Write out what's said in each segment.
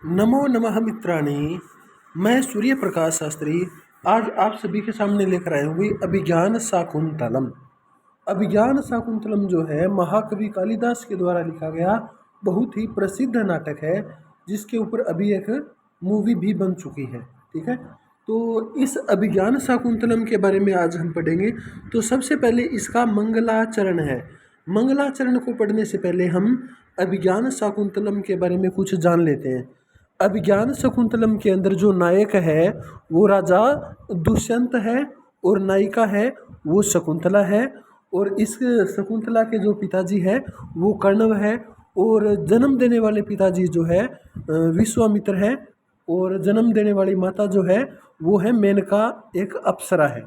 नमो नमः मित्राणि। मैं सूर्य प्रकाश शास्त्री आज आप सभी के सामने लेकर आया हूँ अभिज्ञान शाकुंतलम। अभिज्ञान शाकुंतलम जो है महाकवि कालिदास के द्वारा लिखा गया बहुत ही प्रसिद्ध नाटक है, जिसके ऊपर अभी एक मूवी भी बन चुकी है। ठीक है, तो इस अभिज्ञान शाकुंतलम के बारे में आज हम पढ़ेंगे। तो सबसे पहले इसका मंगलाचरण है। मंगलाचरण को पढ़ने से पहले हम अभिज्ञान शाकुंतलम के बारे में कुछ जान लेते हैं। अभिज्ञान शकुंतलम के अंदर जो नायक है वो राजा दुष्यंत है और नायिका है वो शकुंतला है। और इस शकुंतला के जो पिताजी है वो कर्णव है, और जन्म देने वाले पिताजी जो है विश्वामित्र है, और जन्म देने वाली माता जो है वो है मेनका, एक अप्सरा है।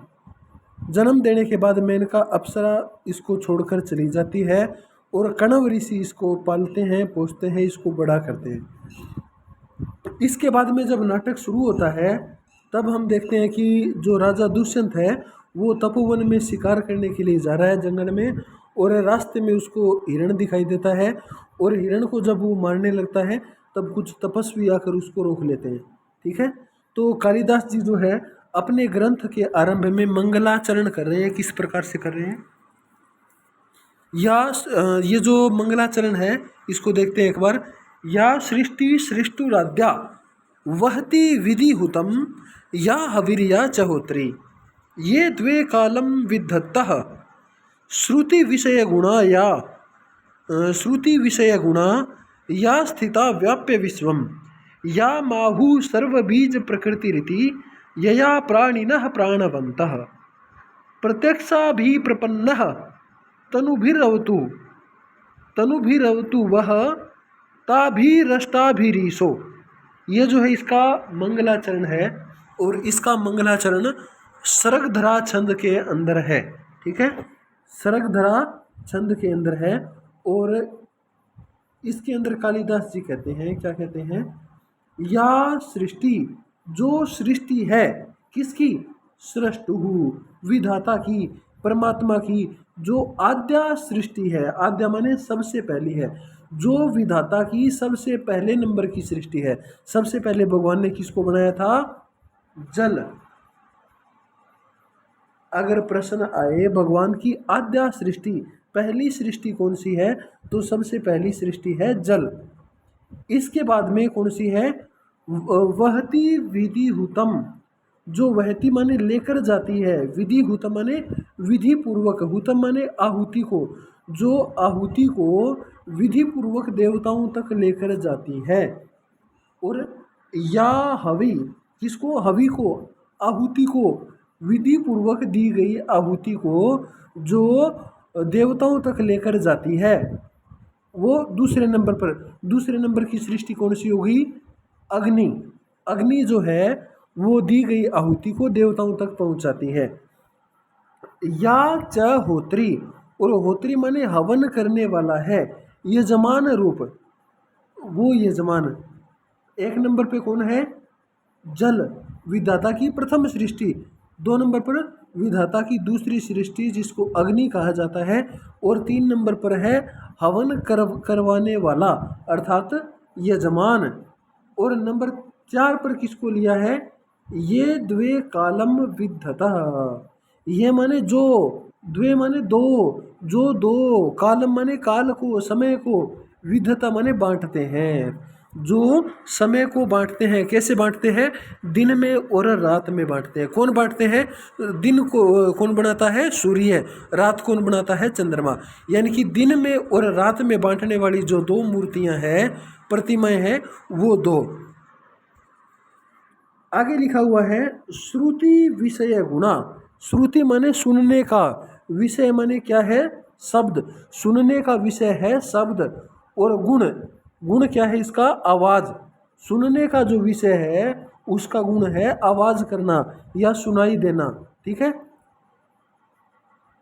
जन्म देने के बाद मेनका अप्सरा इसको छोड़कर चली जाती है और कण्व ऋषि इसको पालते हैं, पोसते हैं, इसको बड़ा करते हैं। इसके बाद में जब नाटक शुरू होता है तब हम देखते हैं कि जो राजा दुष्यंत है वो तपोवन में शिकार करने के लिए जा रहा है जंगल में, और रास्ते में उसको हिरण दिखाई देता है, और हिरण को जब वो मारने लगता है तब कुछ तपस्वी आकर उसको रोक लेते हैं। ठीक है, तो कालिदास जी जो है अपने ग्रंथ के आरंभ में मंगलाचरण कर रहे हैं। किस प्रकार से कर रहे हैं ये जो मंगलाचरण है इसको देखते हैं एक बार। या सृष्टि सृष्टुराद्या वहति विधिहुतम या हविर्या चहोत्री ये द्वे कालम विद्धतः श्रुति विषय गुणा या श्रुति विषय गुणा या स्थिता व्याप्य विश्वम या माहु सर्वबीज प्रकृतिरिति यया प्राणिनः प्राणवन्तः प्रत्यक्षाभिप्रपन्नः तनुभिरवतु तनुभिरवतु वह ताभिरष्टाभिरीशो। ये जो है इसका मंगलाचरण है, और इसका मंगलाचरण सरगधरा छंद के अंदर है। ठीक है, सरगधरा छंद के अंदर है, और इसके अंदर कालिदास जी कहते हैं, क्या कहते हैं, या सृष्टि, जो सृष्टि है किसकी, सृष्टुहु विधाता की, परमात्मा की, जो आद्या सृष्टि है, आद्या माने सबसे पहली है, जो विधाता की सबसे पहले नंबर की सृष्टि है। सबसे पहले भगवान ने किसको बनाया था, जल। अगर प्रश्न आए भगवान की आद्या सृष्टि, पहली सृष्टि कौन सी है, तो सबसे पहली सृष्टि है जल। इसके बाद में कौन सी है, वहति विधिहुतम, जो वहती माने लेकर जाती है, विधि हुतम माने विधि पूर्वक, हुतम माने आहुति को, जो आहुति को विधि पूर्वक देवताओं तक लेकर जाती है। और या हवि, किसको, हवि को, आहुति को, विधि पूर्वक दी गई आहुति को जो देवताओं तक लेकर जाती है, वो दूसरे नंबर पर। दूसरे नंबर की सृष्टि कौन सी होगी, अग्नि। अग्नि जो है वो दी गई आहुति को देवताओं तक पहुंचाती है। या च होत्री, और होत्री माने हवन करने वाला है, यजमान रूप, वो यजमान। एक नंबर पे कौन है, जल, विधाता की प्रथम सृष्टि। दो नंबर पर विधाता की दूसरी सृष्टि जिसको अग्नि कहा जाता है, और तीन नंबर पर है हवन करवाने वाला अर्थात यजमान। और नंबर 4 पर किसको लिया है, ये द्वे कालम विद्धतः, ये माने जो, द्वे माने दो, जो दो, कालम माने काल को, समय को, विद्धता माने बांटते हैं, जो समय को बांटते हैं। कैसे बांटते हैं, दिन में और रात में बांटते हैं। कौन बांटते हैं, दिन को कौन बनाता है, सूर्य, रात कौन बनाता है, चंद्रमा। यानी कि दिन में और रात में बांटने वाली जो दो मूर्तियां हैं, प्रतिमाएं हैं, वो दो। आगे लिखा हुआ है श्रुति विषय गुणा। श्रुति माने सुनने का, विषय माने क्या है, शब्द। सुनने का विषय है शब्द, और गुण, गुण क्या है इसका, आवाज। सुनने का जो विषय है उसका गुण है आवाज करना या सुनाई देना। ठीक है,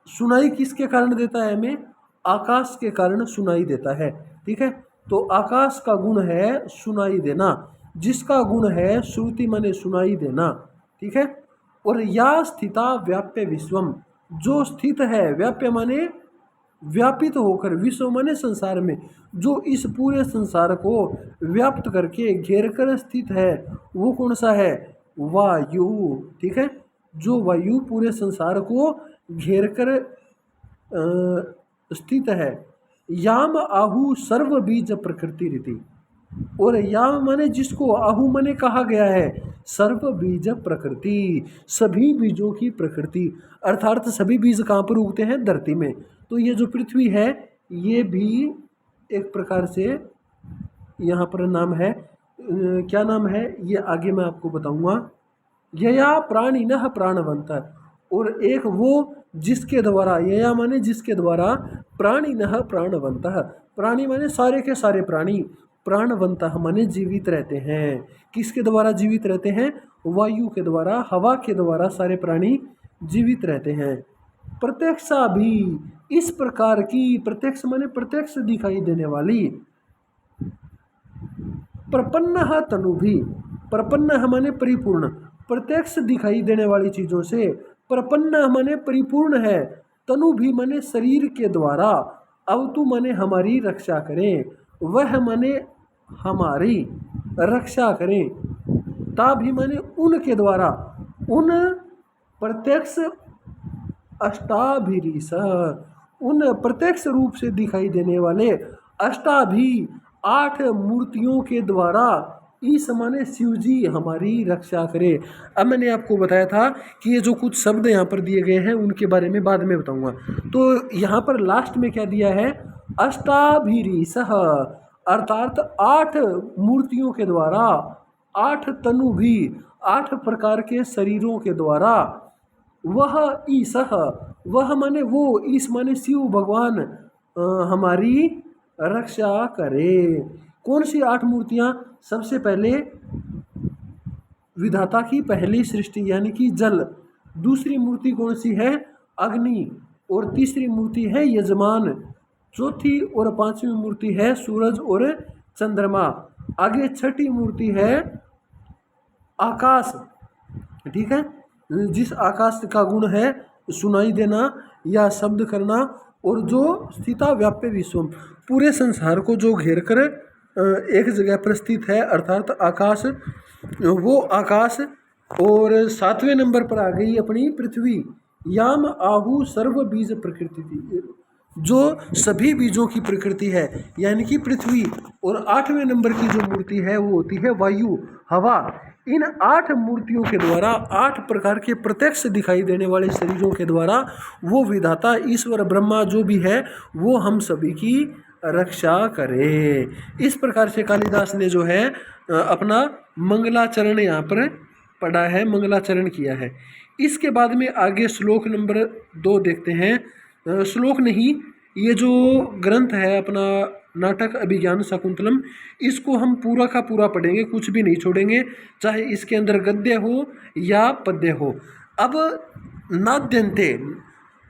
सुनाई किसके कारण देता है हमें, आकाश के कारण सुनाई देता है। ठीक है, तो आकाश का गुण है सुनाई देना, जिसका गुण है श्रुति माने सुनाई देना। ठीक है, और या स्थिता व्याप्य विश्वम, जो स्थित है, व्याप्य माने व्यापित होकर, विश्व माने संसार में, जो इस पूरे संसार को व्याप्त करके घेर कर स्थित है, वो कौन सा है? वायु। ठीक है, जो वायु पूरे संसार को घेर कर स्थित है। याम आहु सर्व बीज प्रकृति रीति। और याम माने जिसको, आहु माने कहा गया है, सर्व बीज प्रकृति, सभी बीजों की प्रकृति, अर्थात सभी बीज कहाँ पर उगते हैं? धरती में। तो ये जो पृथ्वी है ये भी एक प्रकार से यहाँ पर नाम है, क्या नाम है ये आगे मैं आपको बताऊंगा। यया प्राणिनः प्राणवंत, और एक वो जिसके द्वारा, यया माने जिसके द्वारा, प्राणिनः प्राणवंतः, प्राणी माने सारे के सारे प्राणी, प्राणवंतः माने जीवित रहते हैं। किसके द्वारा जीवित रहते हैं? वायु के द्वारा, हवा के द्वारा सारे प्राणी जीवित रहते हैं। प्रत्यक्षा भी, इस प्रकार की, प्रत्यक्ष माने प्रत्यक्ष दिखाई देने वाली, प्रपन्न तनु भी, प्रपन्न माने परिपूर्ण, प्रत्यक्ष दिखाई देने वाली चीजों से, प्रपन्न माने परिपूर्ण है, तनु भी माने शरीर के द्वारा, अवतु माने हमारी रक्षा करें, वह माने हमारी रक्षा करें, ता भी माने उनके द्वारा, उन प्रत्यक्ष अष्टाभिरीश, उन प्रत्यक्ष रूप से दिखाई देने वाले अष्टाभी 8 मूर्तियों के द्वारा, ईस माने शिव जी हमारी रक्षा करे। अब मैंने आपको बताया था कि ये जो कुछ शब्द यहाँ पर दिए गए हैं उनके बारे में बाद में बताऊंगा। तो यहाँ पर लास्ट में क्या दिया है? अष्टाभिरीशः, अर्थात 8 मूर्तियों के द्वारा, 8 तनु भी, 8 प्रकार के शरीरों के द्वारा, वह ईशः, वह माने वो, ईश माने शिव भगवान हमारी रक्षा करे। कौन सी 8 मूर्तियाँ? सबसे पहले विधाता की पहली सृष्टि यानी कि जल, दूसरी मूर्ति कौन सी है? अग्नि, और तीसरी मूर्ति है यजमान, चौथी और पांचवी मूर्ति है सूरज और चंद्रमा, आगे छठी मूर्ति है आकाश। ठीक है, जिस आकाश का गुण है सुनाई देना या शब्द करना, और जो स्थिता व्याप्य विश्व, पूरे संसार को जो घेर कर एक जगह पर स्थित है, अर्थात आकाश, वो आकाश। और 7वें नंबर पर आ गई अपनी पृथ्वी। याम आहु सर्व बीज प्रकृति थी, जो सभी बीजों की प्रकृति है यानी कि पृथ्वी। और 8वें नंबर की जो मूर्ति है वो होती है वायु, हवा। इन 8 मूर्तियों के द्वारा, 8 प्रकार के प्रत्यक्ष दिखाई देने वाले शरीरों के द्वारा, वो विधाता ईश्वर ब्रह्मा जो भी है वो हम सभी की रक्षा करे। इस प्रकार से कालिदास ने जो है अपना मंगलाचरण यहाँ पर पढ़ा है, मंगलाचरण किया है। इसके बाद में आगे श्लोक नंबर 2 देखते हैं। श्लोक नहीं, ये जो ग्रंथ है अपना नाटक अभिज्ञान शाकुंतलम, इसको हम पूरा का पूरा पढ़ेंगे, कुछ भी नहीं छोड़ेंगे, चाहे इसके अंदर गद्य हो या पद्य हो। अब नाद्यंते,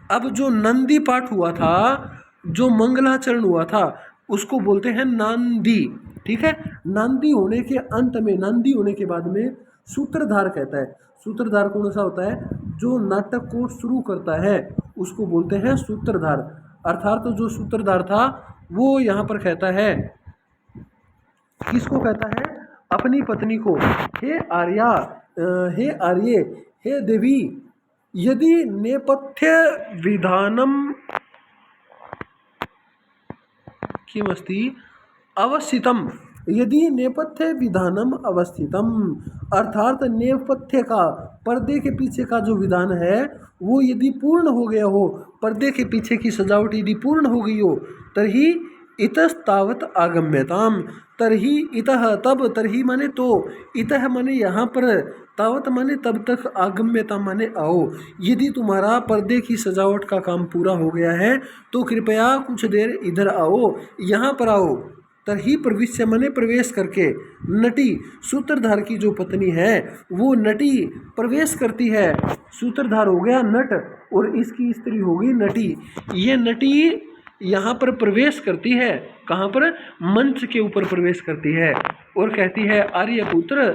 अब जो नंदी पाठ हुआ था, जो मंगलाचरण हुआ था, उसको बोलते हैं नांदी। ठीक है, नांदी होने के अंत में, नांदी होने के बाद में सूत्रधार कहता है। सूत्रधार कौन सा होता है? जो नाटक को शुरू करता है उसको बोलते हैं सूत्रधार। अर्थात तो जो सूत्रधार था वो यहाँ पर कहता है, किसको कहता है? अपनी पत्नी को, हे आर्या, हे आर्ये, हे देवी, यदि नेपथ्य विधानम किमस्ति अवस्थितम, यदि नेपथ्य विधानम अवस्थितम, अर्थात नेपथ्य का, पर्दे के पीछे का जो विधान है वो यदि पूर्ण हो गया हो, पर्दे के पीछे की सजावट यदि पूर्ण हो गई हो, तरही इतस्तावत आगम्यताम, तरही इतः तब, तरही माने तो, इतः माने यहाँ पर, तावत माने तब तक, आगम्यता माने आओ। यदि तुम्हारा पर्दे की सजावट का काम पूरा हो गया है तो कृपया कुछ देर इधर आओ, यहाँ पर आओ। तरही प्रविश्य माने प्रवेश करके, नटी, सूत्रधार की जो पत्नी है वो नटी प्रवेश करती है। सूत्रधार हो गया नट और इसकी स्त्री होगी नटी। ये नटी यहाँ पर प्रवेश करती है, कहाँ पर? मंच के ऊपर प्रवेश करती है और कहती है, आर्यपुत्र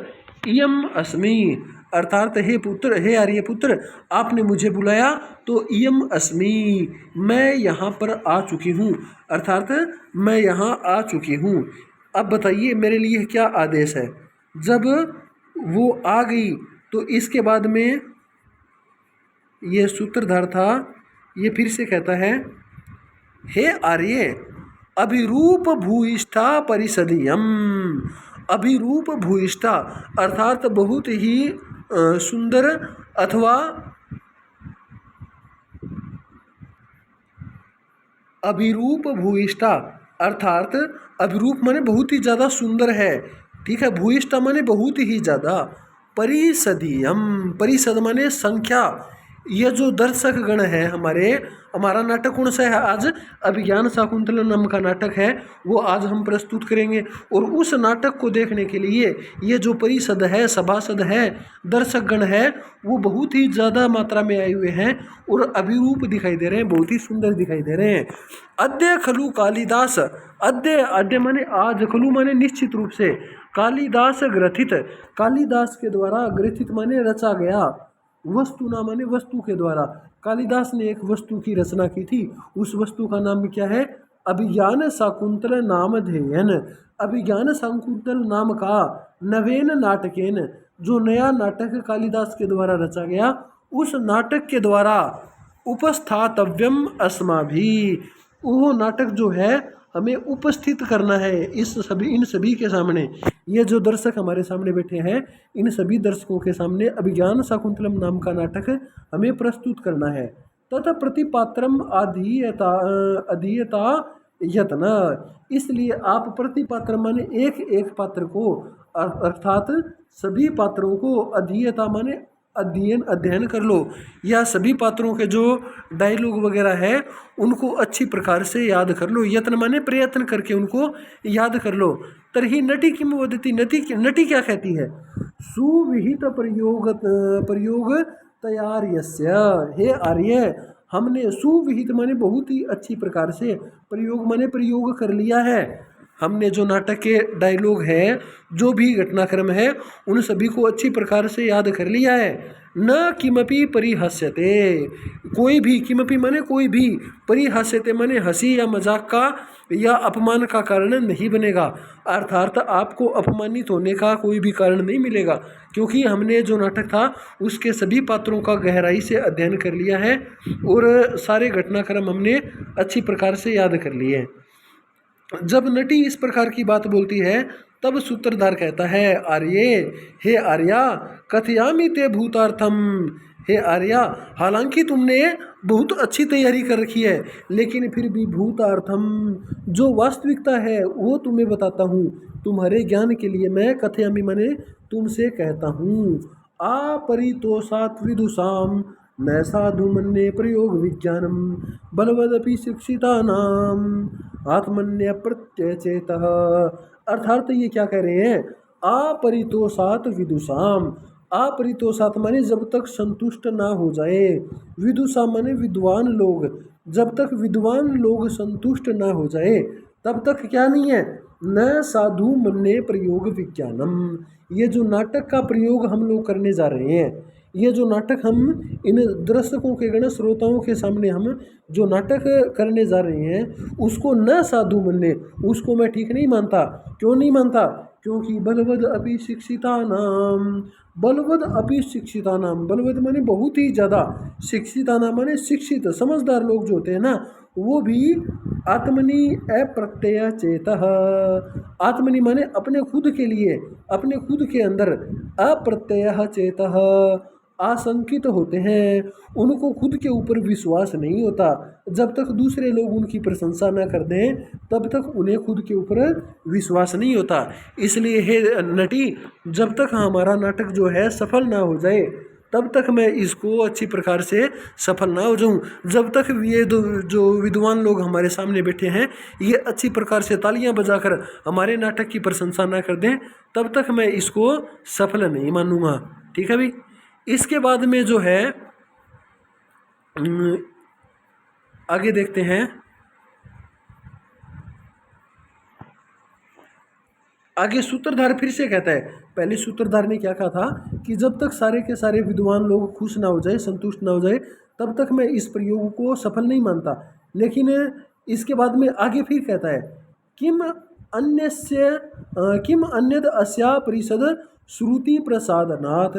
इयम अस्मि, अर्थात हे पुत्र, हे आर्यपुत्र, आपने मुझे बुलाया तो इयम अस्मि, मैं यहाँ पर आ चुकी हूँ, अर्थात मैं यहाँ आ चुकी हूँ। अब बताइए मेरे लिए क्या आदेश है। जब वो आ गई तो इसके बाद में ये सूत्रधार था, ये फिर से कहता है, हे आर्य अभिरूप भूयिष्ठा परिषदियम, अभिरूप भूयिष्ठा अर्थात बहुत ही सुंदर अथवा अभिरूप भूयिष्ठा अर्थात अभिरूप माने बहुत ही ज़्यादा सुंदर है, ठीक है। भूयिष्ठा माने बहुत ही ज़्यादा। परिषदियम, परिषद माने संख्या। ये जो दर्शक गण है हमारा नाटक कौन सा है आज, अभिज्ञान शाकुंतलम नाम का नाटक है, वो आज हम प्रस्तुत करेंगे। और उस नाटक को देखने के लिए ये जो परिषद है, सभासद है, दर्शक गण है, वो बहुत ही ज़्यादा मात्रा में आए हुए हैं और अभिरूप दिखाई दे रहे हैं, बहुत ही सुंदर दिखाई दे रहे हैं। अद्य खलु कालिदास, अद्य अद्य माने आज, खलु माने निश्चित रूप से, कालिदास ग्रथित, कालिदास के द्वारा, ग्रथित माने रचा गया, वस्तु ना माने वस्तु के द्वारा, कालिदास ने एक वस्तु की रचना की थी, उस वस्तु का नाम क्या है, अभिज्ञान शाकुंतल नामधेयन। अभिज्ञान शाकुंतल नाम का नवेन नाटकेन, जो नया नाटक कालिदास के द्वारा रचा गया, उस नाटक के द्वारा उपस्थातव्यम अस्माभि, वो नाटक जो है हमें उपस्थित करना है इन सभी के सामने। ये जो दर्शक हमारे सामने बैठे हैं, इन सभी दर्शकों के सामने अभिज्ञान शाकुंतलम नाम का नाटक हमें प्रस्तुत करना है। तथा प्रतिपात्रम अधीयता यत्न, इसलिए आप प्रतिपात्र माने एक एक पात्र को, अर्थात सभी पात्रों को, अधीयता माने अध्ययन कर लो, या सभी पात्रों के जो डायलॉग वगैरह है उनको अच्छी प्रकार से याद कर लो। यत्न माने प्रयत्न करके उनको याद कर लो। तरही नटी किम वदति, नटी क्या कहती है, सुविहित प्रयोग तैयार्यस्य, हे आर्य हमने सुविहित माने बहुत ही अच्छी प्रकार से, प्रयोग माने प्रयोग कर लिया है, हमने जो नाटक के डायलॉग है, जो भी घटनाक्रम है, उन सभी को अच्छी प्रकार से याद कर लिया है। न किमपि परिहास्यते, कोई भी, किमपि माने कोई भी, परिहास्यते माने हंसी या मजाक का या अपमान का कारण नहीं बनेगा, अर्थात आपको अपमानित होने का कोई भी कारण नहीं मिलेगा, क्योंकि हमने जो नाटक था उसके सभी पात्रों का गहराई से अध्ययन कर लिया है और सारे घटनाक्रम हमने अच्छी प्रकार से याद कर लिए हैं। जब नटी इस प्रकार की बात बोलती है तब सूत्रधार कहता है, आर्ये, हे आर्या, कथयामि ते भूतार्थम, हे आर्या हालांकि तुमने बहुत अच्छी तैयारी कर रखी है, लेकिन फिर भी भूतार्थम, जो वास्तविकता है वो तुम्हें बताता हूँ, तुम्हारे ज्ञान के लिए मैं कथयामि माने तुमसे कहता हूँ। अपरितोषात् विदुषाम न साधु मन्ये प्रयोग विज्ञानम बलवदपि शिक्षितानाम आत्मन्य प्रत्यचेतः, अर्थात ये क्या कह रहे हैं, अपरितोषात् विदुषाम, अपरितोषात् माने जब तक संतुष्ट ना हो जाए, विदुषा माने विद्वान लोग, जब तक विद्वान लोग संतुष्ट ना हो जाए तब तक क्या नहीं है, न साधु मन्ये प्रयोग विज्ञानम, ये जो नाटक का प्रयोग हम लोग करने जा रहे हैं, ये जो नाटक हम इन दर्शकों के गण श्रोताओं के सामने हम जो नाटक करने जा रहे हैं उसको न साधु मन्ये, उसको मैं ठीक नहीं मानता। क्यों नहीं मानता, क्योंकि बलवद अपि शिक्षिता नाम, बलवद अपि शिक्षिता नाम, बलवद माने बहुत ही ज़्यादा, शिक्षिता नाम माने शिक्षित समझदार लोग जो होते हैं ना, वो भी आत्मनि अप्रत्यय चेतः, आत्मनि माने अपने खुद के लिए, अपने खुद के अंदर, अप्रत्यय चेतः आशंकित होते हैं, उनको खुद के ऊपर विश्वास नहीं होता, जब तक दूसरे लोग उनकी प्रशंसा न कर दें तब तक उन्हें खुद के ऊपर विश्वास नहीं होता। इसलिए हे नटी, जब तक हमारा नाटक जो है सफल ना हो जाए तब तक मैं इसको अच्छी प्रकार से सफल ना हो जाऊं, जब तक ये जो विद्वान लोग हमारे सामने बैठे हैं ये अच्छी प्रकार से तालियां बजाकर हमारे नाटक की प्रशंसा ना कर दें तब तक मैं इसको सफल नहीं मानूंगा। ठीक है भाई। इसके बाद में जो है आगे देखते हैं। आगे सूत्रधार फिर से कहता है, पहले सूत्रधार ने क्या कहा था कि जब तक सारे के सारे विद्वान लोग खुश ना हो जाए, संतुष्ट ना हो जाए, तब तक मैं इस प्रयोग को सफल नहीं मानता। लेकिन इसके बाद में आगे फिर कहता है, किम किम अन्यद अस्या परिषद श्रुति प्रसादनाथ,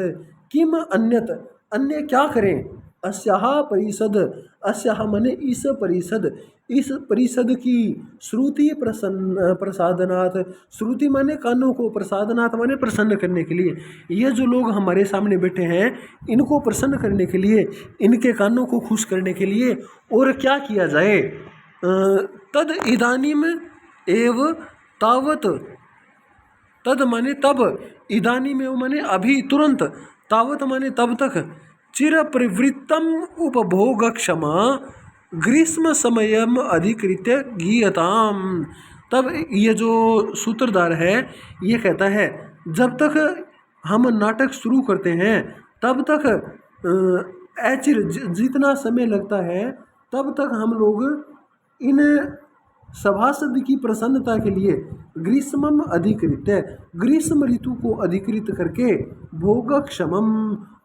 किम अन्यत, अन्य क्या करें, अस्याह परिषद, अस्याह माने इस परिषद की, श्रुति प्रसादनाथ, श्रुति माने कानों को, प्रसादनाथ माने प्रसन्न करने के लिए। ये जो लोग हमारे सामने बैठे हैं, इनको प्रसन्न करने के लिए, इनके कानों को खुश करने के लिए और क्या किया जाए, तद इदानीम एव तावत, तद माने तब, इदानीम एव माने अभी, तुरंत, तावत माने तब तक, चिर प्रवृत्तम उपभोग क्षमा ग्रीष्म समयम अधिकृत्य गीयताम। तब ये जो सूत्रधार है ये कहता है, जब तक हम नाटक शुरू करते हैं तब तक ऐचिर जितना समय लगता है तब तक हम लोग इन सभासद की प्रसन्नता के लिए ग्रीष्मम अधिकृत, ग्रीष्म ऋतु को अधिकृत करके, भोग क्षमम,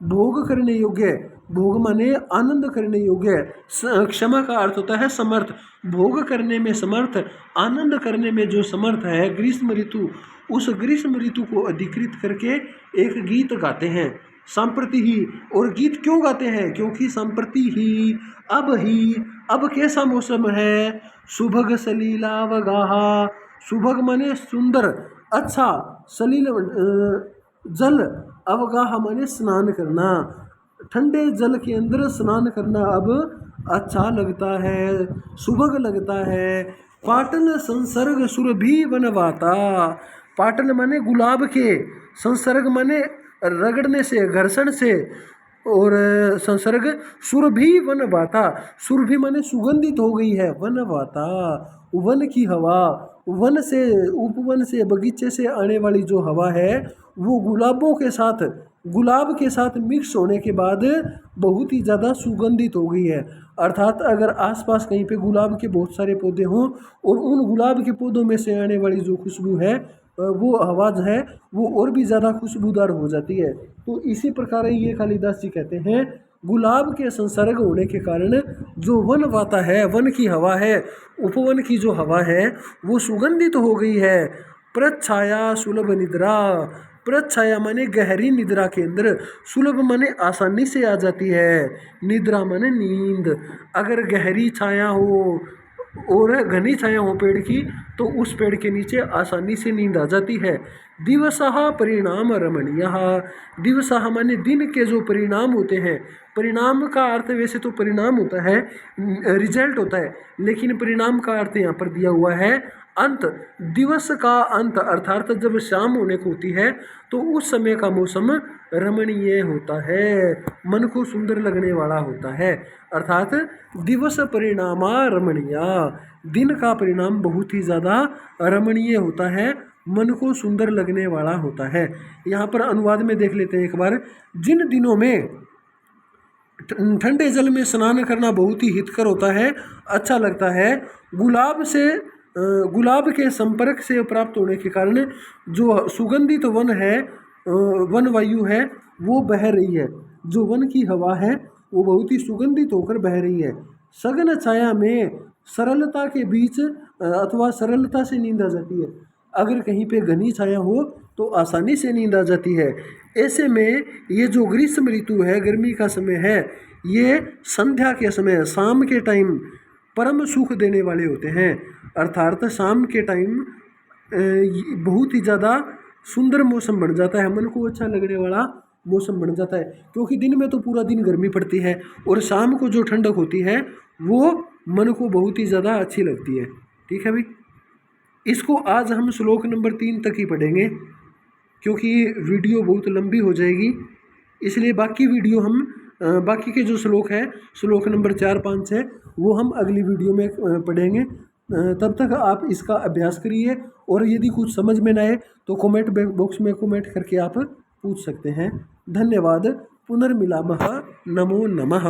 भोग करने योग्य, भोग माने आनंद करने योग्य, क्षमा का अर्थ होता है समर्थ, भोग करने में समर्थ, आनंद करने में जो समर्थ है, ग्रीष्म ऋतु, उस ग्रीष्म ऋतु को अधिकृत करके एक गीत गाते हैं, संप्रति ही। और गीत क्यों गाते हैं, क्योंकि संप्रति ही, अब कैसा मौसम है, सुभग सलीलावगाहा, सुभग माने सुंदर, अच्छा, सलील जल, अवगाह माने स्नान करना, ठंडे जल के अंदर स्नान करना अब अच्छा लगता है, सुभग लगता है। पाटन संसर्ग सुरभि वनवाता, पाटन माने गुलाब के, संसर्ग माने रगड़ने से, घर्षण से, और संसर्ग सुरभि वनवाता, सुरभि माने सुगंधित हो गई है, वनवाता वन की हवा, वन से, उपवन से, बगीचे से आने वाली जो हवा है वो गुलाबों के साथ, गुलाब के साथ मिक्स होने के बाद बहुत ही ज़्यादा सुगंधित हो गई है। अर्थात अगर आसपास कहीं पे गुलाब के बहुत सारे पौधे हों और उन गुलाब के पौधों में से आने वाली जो खुशबू है वो आवाज़ है वो और भी ज़्यादा खुशबूदार हो जाती है। तो इसी प्रकार ये कालिदास जी कहते हैं, गुलाब के संसर्ग होने के कारण जो वन वाता है, वन की हवा है, उपवन की जो हवा है वो सुगंधित हो गई है। प्रच्छाया सुलभ निद्रा, प्रच्छाया माने गहरी निद्रा के अंदर, सुलभ माने आसानी से आ जाती है, निद्रा माने नींद। अगर गहरी छाया हो और घनी छाया हो पेड़ की तो उस पेड़ के नीचे आसानी से नींद आ जाती है। दिवसः परिणाम रमणीयः, दिवसः माने दिन के जो परिणाम होते हैं, परिणाम का अर्थ वैसे तो परिणाम होता है, रिजल्ट होता है, लेकिन परिणाम का अर्थ यहाँ पर दिया हुआ है अंत, दिवस का अंत, अर्थात जब शाम होने को होती है तो उस समय का मौसम रमणीय होता है, मन को सुंदर लगने वाला होता है। अर्थात दिवस परिणामा रमणीय, दिन का परिणाम बहुत ही ज़्यादा रमणीय होता है, मन को सुंदर लगने वाला होता है। यहाँ पर अनुवाद में देख लेते हैं एक बार, जिन दिनों में ठंडे जल में स्नान करना बहुत ही हितकर होता है, अच्छा लगता है, गुलाब के संपर्क से प्राप्त होने के कारण जो सुगंधित वन है, वन वायु है वो बह रही है, जो वन की हवा है वो बहुत ही सुगंधित होकर बह रही है। सघन छाया में सरलता के बीच अथवा सरलता से नींद आ जाती है, अगर कहीं पे घनी छाया हो तो आसानी से नींद आ जाती है। ऐसे में ये जो ग्रीष्म ऋतु है, गर्मी का समय है, ये संध्या के समय, शाम के टाइम परम सुख देने वाले होते हैं। अर्थात शाम के टाइम बहुत ही ज़्यादा सुंदर मौसम बन जाता है, मन को अच्छा लगने वाला मौसम बन जाता है, क्योंकि दिन में तो पूरा दिन गर्मी पड़ती है और शाम को जो ठंडक होती है वो मन को बहुत ही ज़्यादा अच्छी लगती है। ठीक है भाई, इसको आज हम श्लोक नंबर 3 तक ही पढ़ेंगे क्योंकि वीडियो बहुत लंबी हो जाएगी, इसलिए बाकी वीडियो हम बाकी के जो श्लोक है, श्लोक नंबर 4, 5, 6 वो हम अगली वीडियो में पढ़ेंगे। तब तक आप इसका अभ्यास करिए और यदि कुछ समझ में ना आए तो कमेंट बॉक्स में कमेंट करके आप पूछ सकते हैं। धन्यवाद। पुनर्मिलामः। नमो नमः।